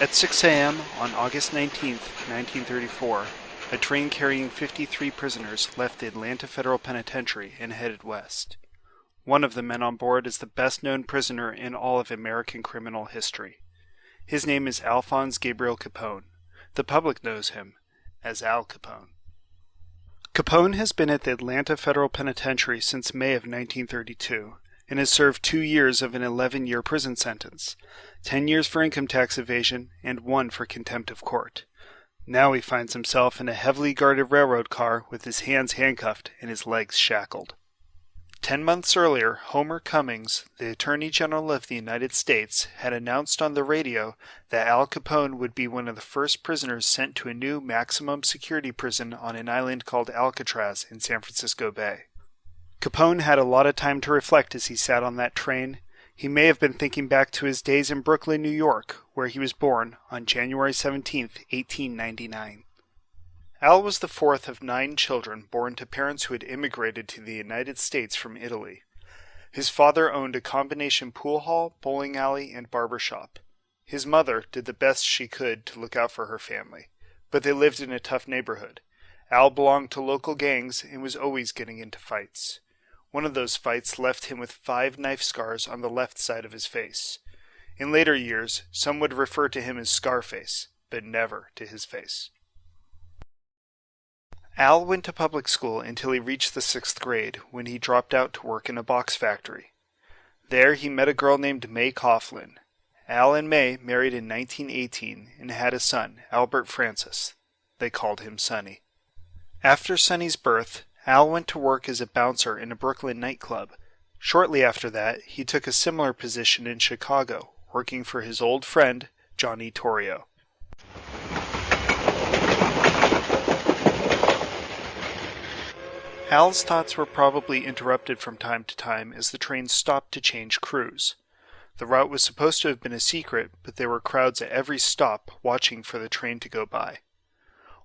At 6 a.m. on August 19, 1934, a train carrying 53 prisoners left the Atlanta Federal Penitentiary and headed west. One of the men on board is the best-known prisoner in all of American criminal history. His name is Alphonse Gabriel Capone. The public knows him as Al Capone. Capone has been at the Atlanta Federal Penitentiary since May of 1932 and has served 2 years of an 11-year prison sentence, 10 years for income tax evasion, and 1 for contempt of court. Now he finds himself in a heavily guarded railroad car with his hands handcuffed and his legs shackled. 10 months earlier, Homer Cummings, the Attorney General of the United States, had announced on the radio that Al Capone would be one of the first prisoners sent to a new maximum security prison on an island called Alcatraz in San Francisco Bay. Capone had a lot of time to reflect as he sat on that train. He may have been thinking back to his days in Brooklyn, New York, where he was born on January 17, 1899. Al was the fourth of 9 children born to parents who had immigrated to the United States from Italy. His father owned a combination pool hall, bowling alley, and barber shop. His mother did the best she could to look out for her family, but they lived in a tough neighborhood. Al belonged to local gangs and was always getting into fights. One of those fights left him with 5 knife scars on the left side of his face. In later years, some would refer to him as Scarface, but never to his face. Al went to public school until he reached the 6th grade, when he dropped out to work in a box factory. There he met a girl named May Coughlin. Al and May married in 1918 and had a son, Albert Francis. They called him Sonny. After Sonny's birth, Al went to work as a bouncer in a Brooklyn nightclub. Shortly after that, he took a similar position in Chicago, working for his old friend, Johnny Torrio. Al's thoughts were probably interrupted from time to time as the train stopped to change crews. The route was supposed to have been a secret, but there were crowds at every stop watching for the train to go by.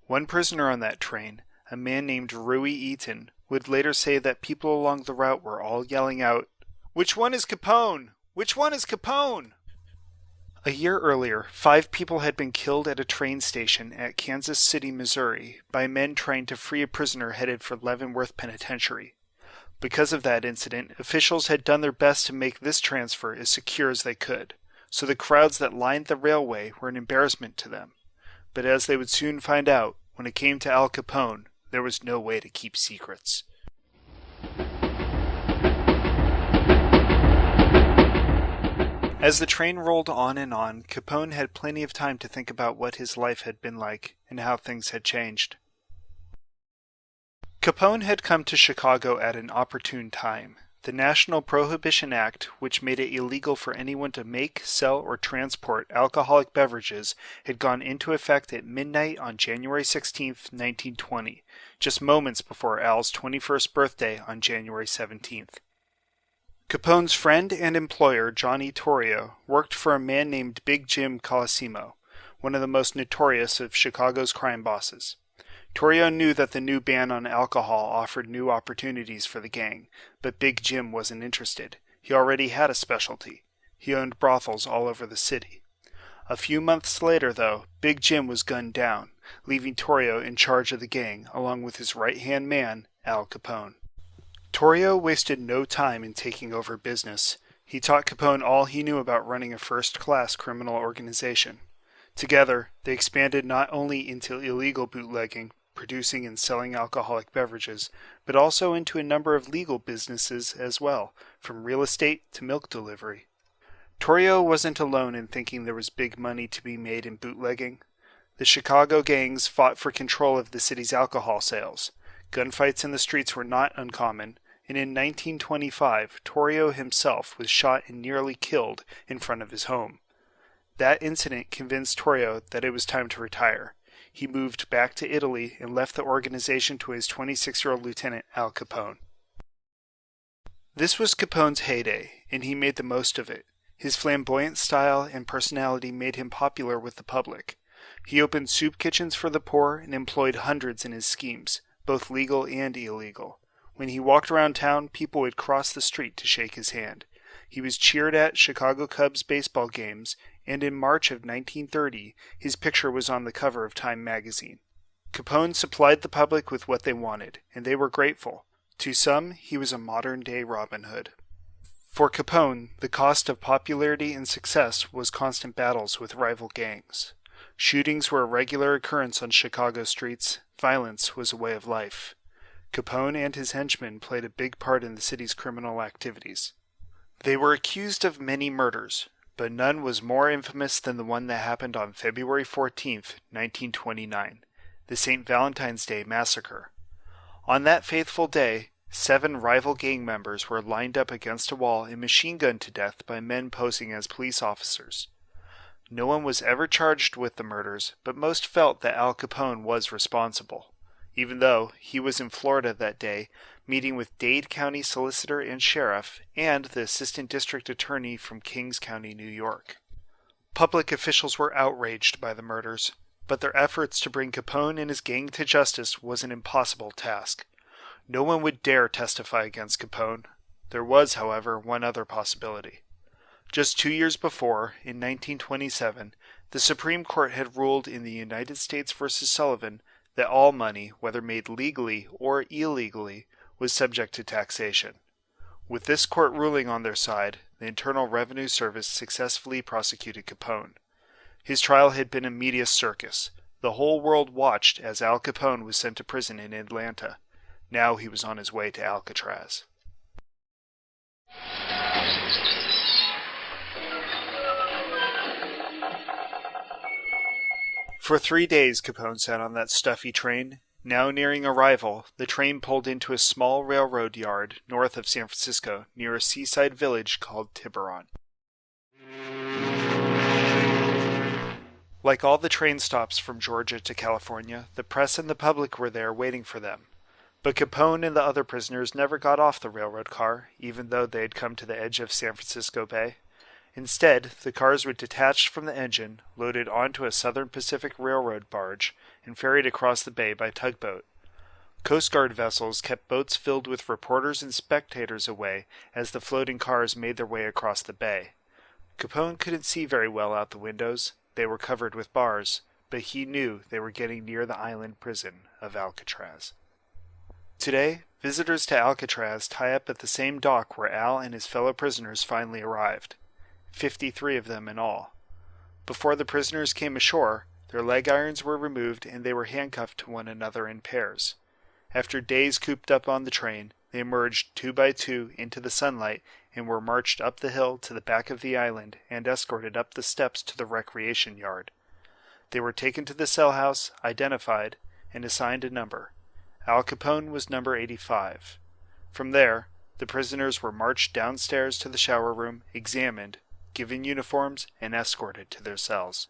One prisoner on that train, a man named Rui Eaton, would later say that people along the route were all yelling out, "Which one is Capone? Which one is Capone?" A year earlier, 5 people had been killed at a train station at Kansas City, Missouri, by men trying to free a prisoner headed for Leavenworth Penitentiary. Because of that incident, officials had done their best to make this transfer as secure as they could, so the crowds that lined the railway were an embarrassment to them. But as they would soon find out, when it came to Al Capone, there was no way to keep secrets. As the train rolled on and on, Capone had plenty of time to think about what his life had been like and how things had changed. Capone had come to Chicago at an opportune time. The National Prohibition Act, which made it illegal for anyone to make, sell, or transport alcoholic beverages, had gone into effect at midnight on January 16, 1920, just moments before Al's 21st birthday on January 17th. Capone's friend and employer, Johnny Torrio, worked for a man named Big Jim Colosimo, one of the most notorious of Chicago's crime bosses. Torrio knew that the new ban on alcohol offered new opportunities for the gang, but Big Jim wasn't interested. He already had a specialty. He owned brothels all over the city. A few months later, though, Big Jim was gunned down, leaving Torrio in charge of the gang, along with his right-hand man, Al Capone. Torrio wasted no time in taking over business. He taught Capone all he knew about running a first-class criminal organization. Together, they expanded not only into illegal bootlegging, producing and selling alcoholic beverages, but also into a number of legal businesses as well, from real estate to milk delivery. Torrio wasn't alone in thinking there was big money to be made in bootlegging. The Chicago gangs fought for control of the city's alcohol sales. Gunfights in the streets were not uncommon, and in 1925, Torrio himself was shot and nearly killed in front of his home. That incident convinced Torrio that it was time to retire. He moved back to Italy and left the organization to his 26-year-old lieutenant, Al Capone. This was Capone's heyday, and he made the most of it. His flamboyant style and personality made him popular with the public. He opened soup kitchens for the poor and employed hundreds in his schemes, both legal and illegal. When he walked around town, people would cross the street to shake his hand. He was cheered at Chicago Cubs baseball games, and in March of 1930, his picture was on the cover of Time magazine. Capone supplied the public with what they wanted, and they were grateful. To some, he was a modern-day Robin Hood. For Capone, the cost of popularity and success was constant battles with rival gangs. Shootings were a regular occurrence on Chicago streets. Violence was a way of life. Capone and his henchmen played a big part in the city's criminal activities. They were accused of many murders, but none was more infamous than the one that happened on February 14, 1929, the St. Valentine's Day Massacre. On that faithful day, 7 rival gang members were lined up against a wall and machine-gunned to death by men posing as police officers. No one was ever charged with the murders, but most felt that Al Capone was responsible, even though he was in Florida that day, meeting with Dade County Solicitor and Sheriff and the Assistant District Attorney from Kings County, New York. Public officials were outraged by the murders, but their efforts to bring Capone and his gang to justice was an impossible task. No one would dare testify against Capone. There was, however, one other possibility. Just 2 years before, in 1927, the Supreme Court had ruled in the United States v. Sullivan that all money, whether made legally or illegally, was subject to taxation. With this court ruling on their side, the Internal Revenue Service successfully prosecuted Capone. His trial had been a media circus. The whole world watched as Al Capone was sent to prison in Atlanta. Now he was on his way to Alcatraz. For 3 days Capone sat on that stuffy train. Now nearing arrival, the train pulled into a small railroad yard north of San Francisco near a seaside village called Tiburon. Like all the train stops from Georgia to California, the press and the public were there waiting for them. But Capone and the other prisoners never got off the railroad car, even though they had come to the edge of San Francisco Bay. Instead, the cars were detached from the engine, loaded onto a Southern Pacific Railroad barge, and ferried across the bay by tugboat. Coast Guard vessels kept boats filled with reporters and spectators away as the floating cars made their way across the bay. Capone couldn't see very well out the windows. They were covered with bars, but he knew they were getting near the island prison of Alcatraz. Today, visitors to Alcatraz tie up at the same dock where Al and his fellow prisoners finally arrived. 53 of them in all. Before the prisoners came ashore, their leg irons were removed and they were handcuffed to one another in pairs. After days cooped up on the train, they emerged 2 by 2 into the sunlight and were marched up the hill to the back of the island and escorted up the steps to the recreation yard. They were taken to the cell house, identified, and assigned a number. Al Capone was number 85. From there, the prisoners were marched downstairs to the shower room, examined, given uniforms, and escorted to their cells.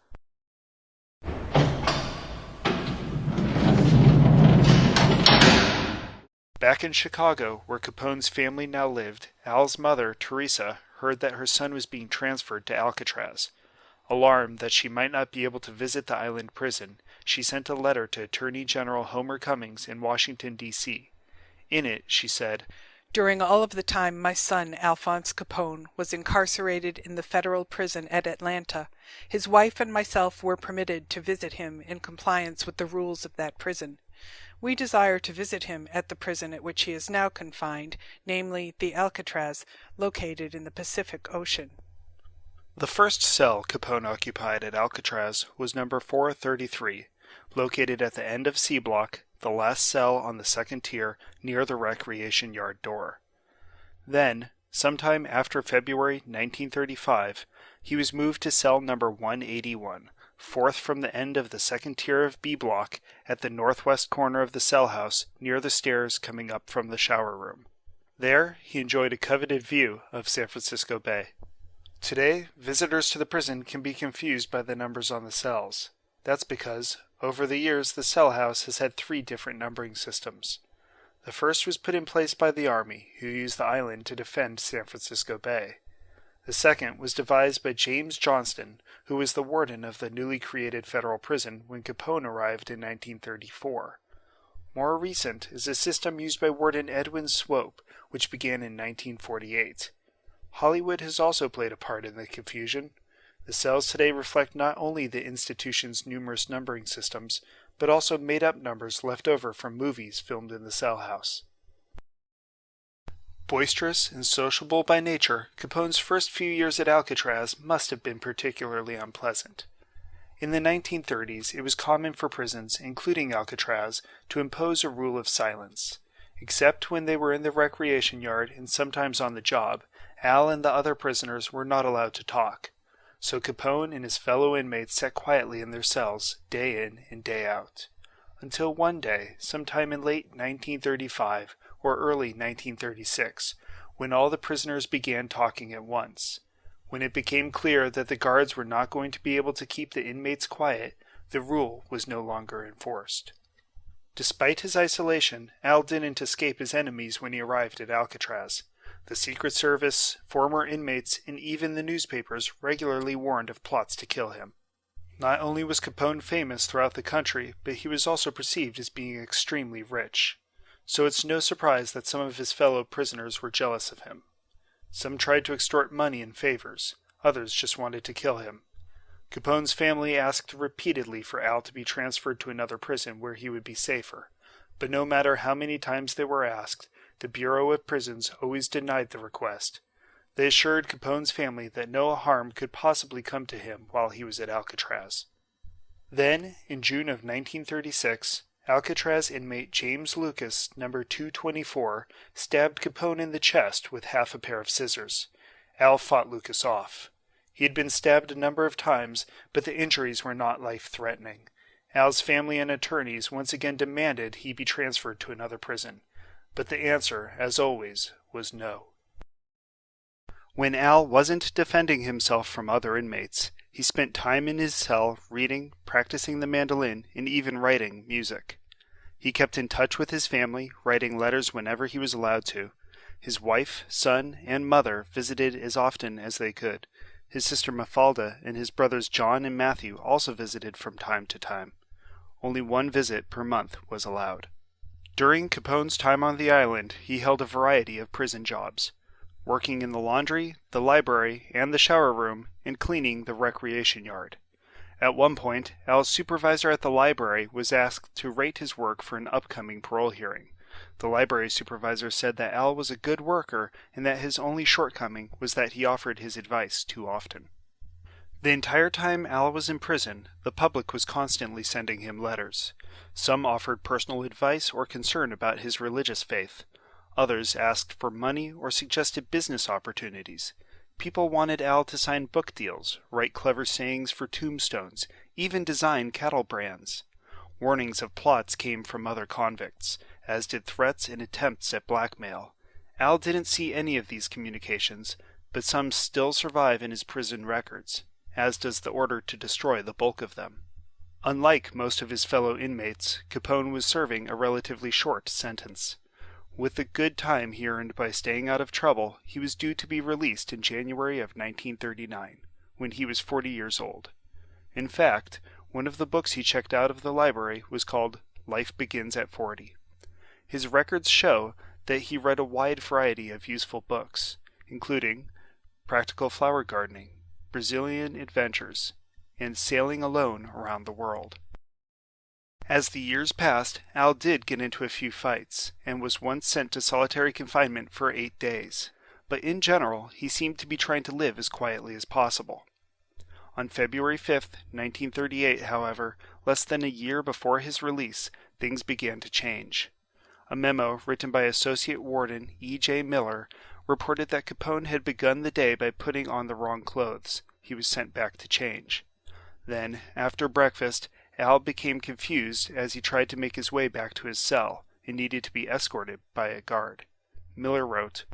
Back in Chicago, where Capone's family now lived, Al's mother, Teresa, heard that her son was being transferred to Alcatraz. Alarmed that she might not be able to visit the island prison, she sent a letter to Attorney General Homer Cummings in Washington, D.C. In it, she said, "During all of the time my son, Alphonse Capone, was incarcerated in the federal prison at Atlanta, his wife and myself were permitted to visit him in compliance with the rules of that prison. We desire to visit him at the prison at which he is now confined, namely the Alcatraz, located in the Pacific Ocean." The first cell Capone occupied at Alcatraz was number 433, located at the end of C Block, the last cell on the second tier near the recreation yard door. Then, sometime after February 1935, he was moved to cell number 181, fourth from the end of the second tier of B Block at the northwest corner of the cell house near the stairs coming up from the shower room. There, he enjoyed a coveted view of San Francisco Bay. Today, visitors to the prison can be confused by the numbers on the cells. That's because, over the years, the cell house has had 3 different numbering systems. The first was put in place by the Army, who used the island to defend San Francisco Bay. The second was devised by James Johnston, who was the warden of the newly created federal prison when Capone arrived in 1934. More recent is a system used by Warden Edwin Swope, which began in 1948. Hollywood has also played a part in the confusion. The cells today reflect not only the institution's numerous numbering systems, but also made-up numbers left over from movies filmed in the cell house. Boisterous and sociable by nature, Capone's first few years at Alcatraz must have been particularly unpleasant. In the 1930s, it was common for prisons, including Alcatraz, to impose a rule of silence. Except when they were in the recreation yard and sometimes on the job, Al and the other prisoners were not allowed to talk. So Capone and his fellow inmates sat quietly in their cells, day in and day out. Until one day, sometime in late 1935 or early 1936, when all the prisoners began talking at once. When it became clear that the guards were not going to be able to keep the inmates quiet, the rule was no longer enforced. Despite his isolation, Al didn't escape his enemies when he arrived at Alcatraz. The Secret Service, former inmates, and even the newspapers regularly warned of plots to kill him. Not only was Capone famous throughout the country, but he was also perceived as being extremely rich. So it's no surprise that some of his fellow prisoners were jealous of him. Some tried to extort money and favors. Others just wanted to kill him. Capone's family asked repeatedly for Al to be transferred to another prison where he would be safer. But no matter how many times they were asked, the Bureau of Prisons always denied the request. They assured Capone's family that no harm could possibly come to him while he was at Alcatraz. Then, in June of 1936, Alcatraz inmate James Lucas, number 224, stabbed Capone in the chest with half a pair of scissors. Al fought Lucas off. He had been stabbed a number of times, but the injuries were not life-threatening. Al's family and attorneys once again demanded he be transferred to another prison. But the answer, as always, was no. When Al wasn't defending himself from other inmates, he spent time in his cell reading, practicing the mandolin, and even writing music. He kept in touch with his family, writing letters whenever he was allowed to. His wife, son, and mother visited as often as they could. His sister Mafalda and his brothers John and Matthew also visited from time to time. Only one visit per month was allowed. During Capone's time on the island, he held a variety of prison jobs, working in the laundry, the library, and the shower room, and cleaning the recreation yard. At one point, Al's supervisor at the library was asked to rate his work for an upcoming parole hearing. The library supervisor said that Al was a good worker and that his only shortcoming was that he offered his advice too often. The entire time Al was in prison, the public was constantly sending him letters. Some offered personal advice or concern about his religious faith. Others asked for money or suggested business opportunities. People wanted Al to sign book deals, write clever sayings for tombstones, even design cattle brands. Warnings of plots came from other convicts, as did threats and attempts at blackmail. Al didn't see any of these communications, but some still survive in his prison records, as does the order to destroy the bulk of them. Unlike most of his fellow inmates, Capone was serving a relatively short sentence. With the good time he earned by staying out of trouble, he was due to be released in January of 1939, when he was 40 years old. In fact, one of the books he checked out of the library was called Life Begins at 40. His records show that he read a wide variety of useful books, including Practical Flower Gardening, Brazilian Adventures, and Sailing Alone Around the World. As the years passed, Al did get into a few fights, and was once sent to solitary confinement for 8 days, but in general he seemed to be trying to live as quietly as possible. On February 5, 1938, however, less than a year before his release, things began to change. A memo written by Associate Warden E.J. Miller reported that Capone had begun the day by putting on the wrong clothes. He was sent back to change. Then, after breakfast, Al became confused as he tried to make his way back to his cell and needed to be escorted by a guard. Miller wrote,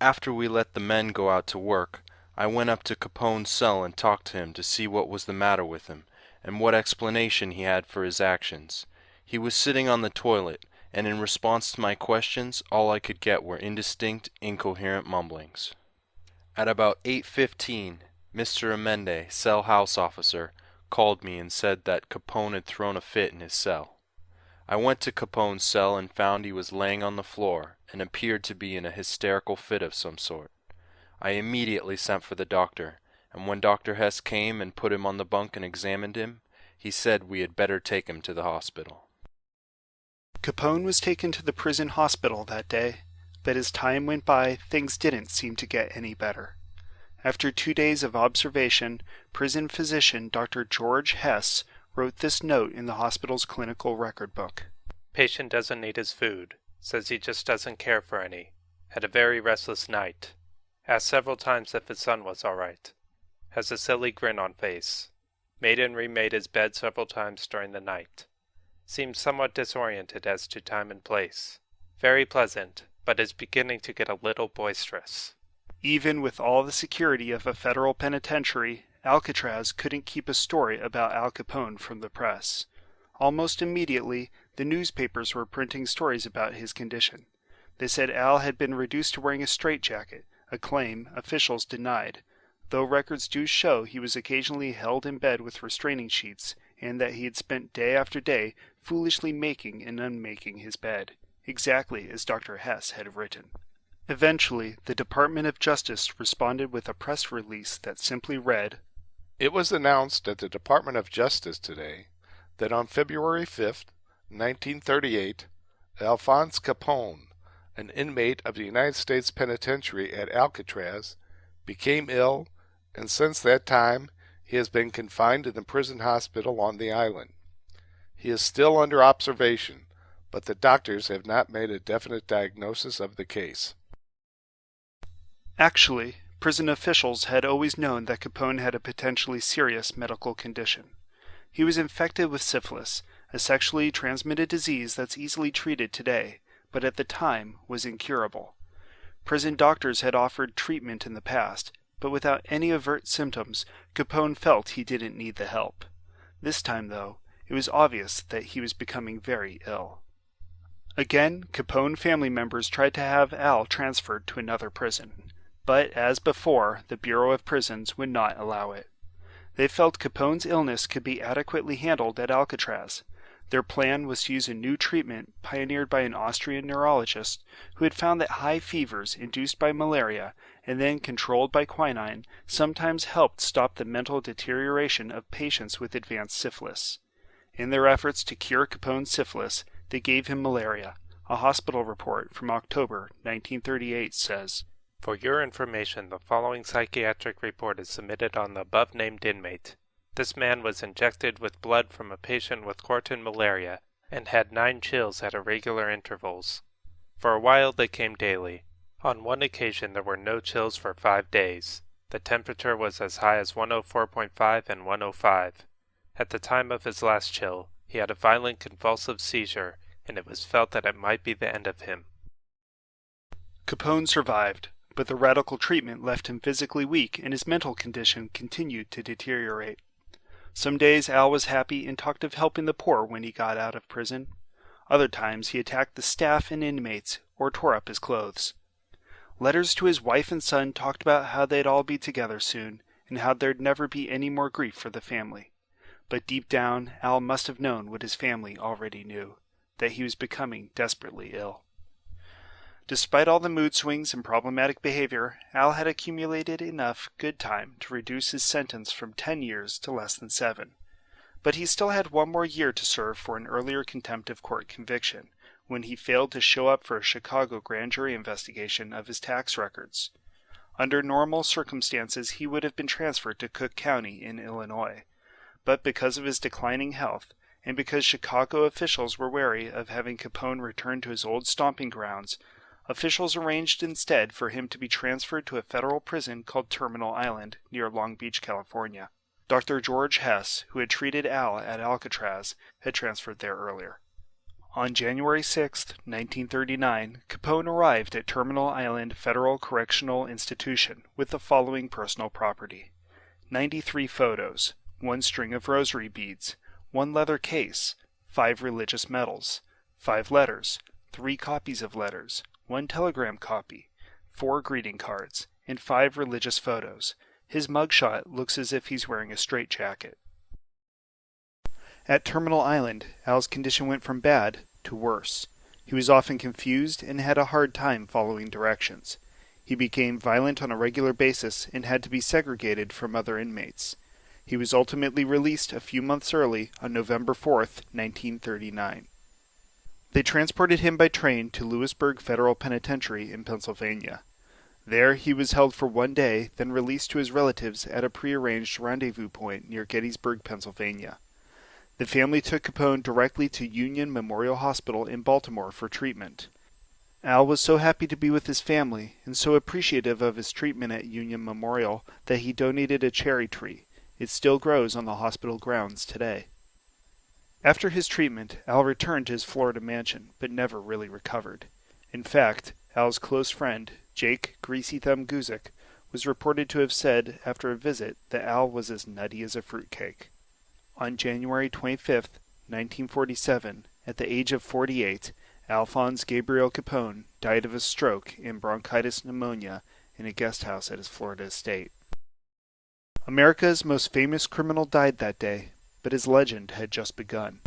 "After we let the men go out to work, I went up to Capone's cell and talked to him to see what was the matter with him and what explanation he had for his actions. He was sitting on the toilet, and in response to my questions, all I could get were indistinct, incoherent mumblings. At about 8:15, Mr. Amende, cell house officer, called me and said that Capone had thrown a fit in his cell. I went to Capone's cell and found he was laying on the floor and appeared to be in a hysterical fit of some sort. I immediately sent for the doctor, and when Dr. Hess came and put him on the bunk and examined him, he said we had better take him to the hospital. Capone was taken to the prison hospital that day, but as time went by, things didn't seem to get any better. After 2 days of observation, prison physician Dr. George Hess wrote this note in the hospital's clinical record book. Patient doesn't need his food. Says he just doesn't care for any. Had a very restless night. Asked several times if his son was all right. Has a silly grin on face. Made and remade his bed several times during the night. Seems somewhat disoriented as to time and place. Very pleasant, but is beginning to get a little boisterous. Even with all the security of a federal penitentiary, Alcatraz couldn't keep a story about Al Capone from the press. Almost immediately, the newspapers were printing stories about his condition. They said Al had been reduced to wearing a straitjacket, a claim officials denied, though records do show he was occasionally held in bed with restraining sheets, and that he had spent day after day foolishly making and unmaking his bed, exactly as Dr. Hess had written. Eventually, the Department of Justice responded with a press release that simply read, "It was announced at the Department of Justice today that on February 5th, 1938, Alphonse Capone, an inmate of the United States Penitentiary at Alcatraz, became ill, and since that time he has been confined in the prison hospital on the island. He is still under observation, but the doctors have not made a definite diagnosis of the case." Actually, prison officials had always known that Capone had a potentially serious medical condition. He was infected with syphilis, a sexually transmitted disease that's easily treated today, but at the time was incurable. Prison doctors had offered treatment in the past, but without any overt symptoms, Capone felt he didn't need the help. This time, though, it was obvious that he was becoming very ill. Again, Capone family members tried to have Al transferred to another prison, but as before, the Bureau of Prisons would not allow it. They felt Capone's illness could be adequately handled at Alcatraz. Their plan was to use a new treatment pioneered by an Austrian neurologist who had found that high fevers induced by malaria and then controlled by quinine sometimes helped stop the mental deterioration of patients with advanced syphilis. In their efforts to cure Capone's syphilis, they gave him malaria. A hospital report from October 1938 says, For your information, the following psychiatric report is submitted on the above-named inmate. This man was injected with blood from a patient with quartan malaria and had 9 chills at irregular intervals. For a while they came daily. On one occasion there were no chills for 5 days. The temperature was as high as 104.5 and 105. At the time of his last chill, he had a violent convulsive seizure, and it was felt that it might be the end of him. Capone survived, but the radical treatment left him physically weak and his mental condition continued to deteriorate. Some days Al was happy and talked of helping the poor when he got out of prison. Other times he attacked the staff and inmates or tore up his clothes. Letters to his wife and son talked about how they'd all be together soon and how there'd never be any more grief for the family. But deep down, Al must have known what his family already knew, that he was becoming desperately ill. Despite all the mood swings and problematic behavior, Al had accumulated enough good time to reduce his sentence from 10 years to less than 7. But he still had 1 more year to serve for an earlier contempt of court conviction, when he failed to show up for a Chicago grand jury investigation of his tax records. Under normal circumstances, he would have been transferred to Cook County in Illinois. But because of his declining health, and because Chicago officials were wary of having Capone return to his old stomping grounds, officials arranged instead for him to be transferred to a federal prison called Terminal Island near Long Beach, California. Dr. George Hess, who had treated Al at Alcatraz, had transferred there earlier. On January 6, 1939, Capone arrived at Terminal Island Federal Correctional Institution with the following personal property: 93 photos, 1 string of rosary beads, 1 leather case, 5 religious medals, 5 letters, 3 copies of letters, 1 telegram copy, 4 greeting cards, and 5 religious photos. His mugshot looks as if he's wearing a straitjacket. At Terminal Island, Al's condition went from bad to worse. He was often confused and had a hard time following directions. He became violent on a regular basis and had to be segregated from other inmates. He was ultimately released a few months early on November 4th, 1939. They transported him by train to Lewisburg Federal Penitentiary in Pennsylvania. There he was held for 1 day, then released to his relatives at a prearranged rendezvous point near Gettysburg, Pennsylvania. The family took Capone directly to Union Memorial Hospital in Baltimore for treatment. Al was so happy to be with his family and so appreciative of his treatment at Union Memorial that he donated a cherry tree. It still grows on the hospital grounds today. After his treatment, Al returned to his Florida mansion, but never really recovered. In fact, Al's close friend, Jake Greasy Thumb Guzik, was reported to have said after a visit that Al was as nutty as a fruitcake. On January 25, 1947, at the age of 48, Alphonse Gabriel Capone died of a stroke and bronchitis pneumonia in a guest house at his Florida estate. America's most famous criminal died that day, but his legend had just begun.